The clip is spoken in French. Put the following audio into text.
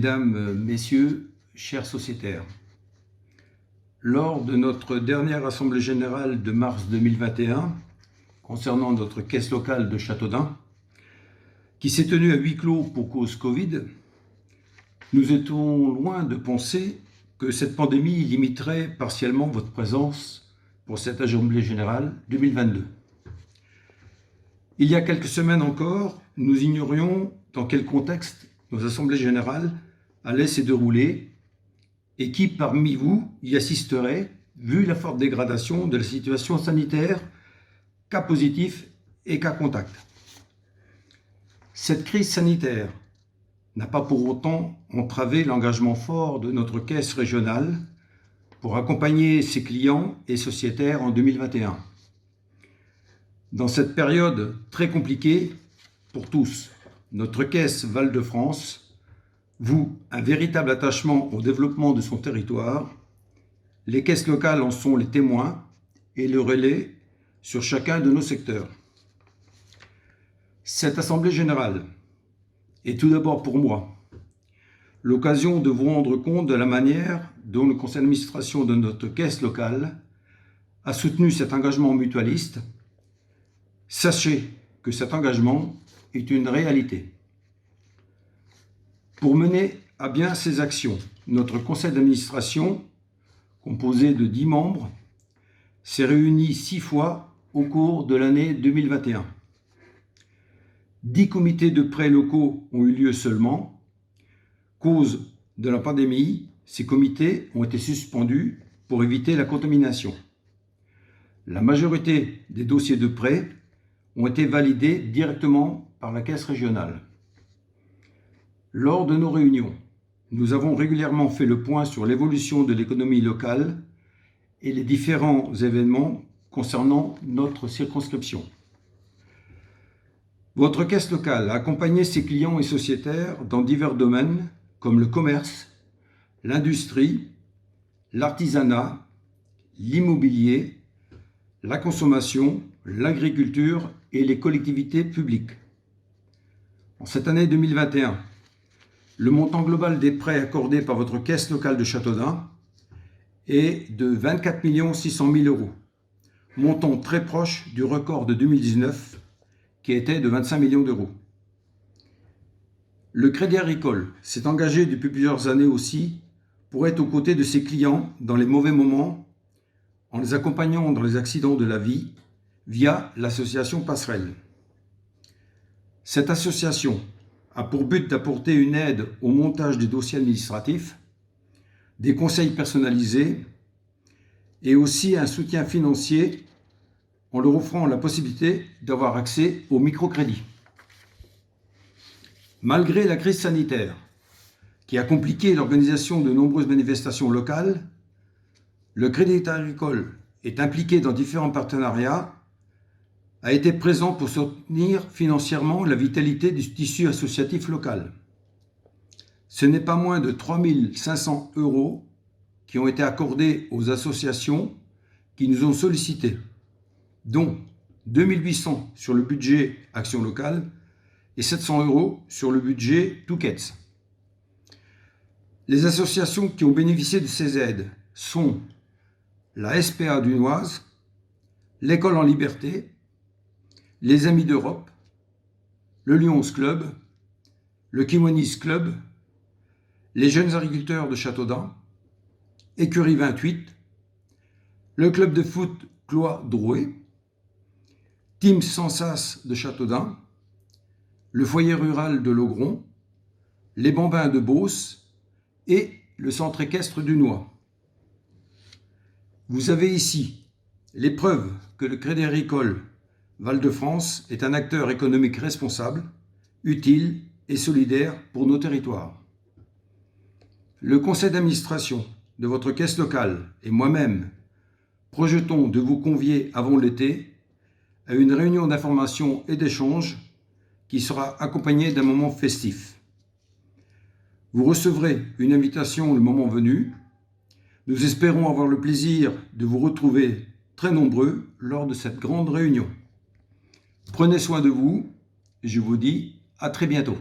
Mesdames, Messieurs, chers sociétaires, lors de notre dernière Assemblée Générale de mars 2021, concernant notre caisse locale de Châteaudun, qui s'est tenue à huis clos pour cause Covid, nous étions loin de penser que cette pandémie limiterait partiellement votre présence pour cette Assemblée Générale 2022. Il y a quelques semaines encore, nous ignorions dans quel contexte nos assemblées générales allaient se dérouler et qui parmi vous y assisterait, vu la forte dégradation de la situation sanitaire, cas positifs et cas contacts. Cette crise sanitaire n'a pas pour autant entravé l'engagement fort de notre caisse régionale pour accompagner ses clients et sociétaires en 2021. Dans cette période très compliquée pour tous, notre caisse Val-de-France voue un véritable attachement au développement de son territoire. Les caisses locales en sont les témoins et le relais sur chacun de nos secteurs. Cette Assemblée Générale est tout d'abord pour moi l'occasion de vous rendre compte de la manière dont le conseil d'administration de notre caisse locale a soutenu cet engagement mutualiste. Sachez que cet engagement est une réalité. Pour mener à bien ces actions, notre conseil d'administration, composé de 10 membres, s'est réuni 6 fois au cours de l'année 2021. 10 comités de prêts locaux ont eu lieu seulement. Cause de la pandémie, ces comités ont été suspendus pour éviter la contamination. La majorité des dossiers de prêts ont été validés directement par la caisse régionale. Lors de nos réunions, nous avons régulièrement fait le point sur l'évolution de l'économie locale et les différents événements concernant notre circonscription. Votre caisse locale a accompagné ses clients et sociétaires dans divers domaines comme le commerce, l'industrie, l'artisanat, l'immobilier, la consommation, l'agriculture et les collectivités publiques. En cette année 2021, le montant global des prêts accordés par votre caisse locale de Châteaudun est de 24 600 000 €, montant très proche du record de 2019 qui était de 25 millions d'euros. Le Crédit Agricole s'est engagé depuis plusieurs années aussi pour être aux côtés de ses clients dans les mauvais moments en les accompagnant dans les accidents de la vie via l'association Passerelle. Cette association a pour but d'apporter une aide au montage des dossiers administratifs, des conseils personnalisés et aussi un soutien financier en leur offrant la possibilité d'avoir accès au microcrédit. Malgré la crise sanitaire qui a compliqué l'organisation de nombreuses manifestations locales, le Crédit Agricole est impliqué dans différents partenariats, a été présent pour soutenir financièrement la vitalité du tissu associatif local. Ce n'est pas moins de 3 500 € qui ont été accordés aux associations qui nous ont sollicités, dont 2 800 sur le budget Action locale et 700 € sur le budget Touquet's. Les associations qui ont bénéficié de ces aides sont la SPA dunoise, l'École en Liberté, les Amis d'Europe, le Lions Club, le Kiwanis Club, les Jeunes Agriculteurs de Châteaudun, Écurie 28, le Club de foot Cloix-Drouet, Team Sansas de Châteaudun, le Foyer Rural de Logron, les Bambins de Beauce et le Centre équestre du Noy. Vous avez ici les preuves que le Crédit Agricole Val-de-France est un acteur économique responsable, utile et solidaire pour nos territoires. Le conseil d'administration de votre caisse locale et moi-même projetons de vous convier avant l'été à une réunion d'information et d'échange qui sera accompagnée d'un moment festif. Vous recevrez une invitation le moment venu. Nous espérons avoir le plaisir de vous retrouver très nombreux lors de cette grande réunion. Prenez soin de vous et je vous dis à très bientôt.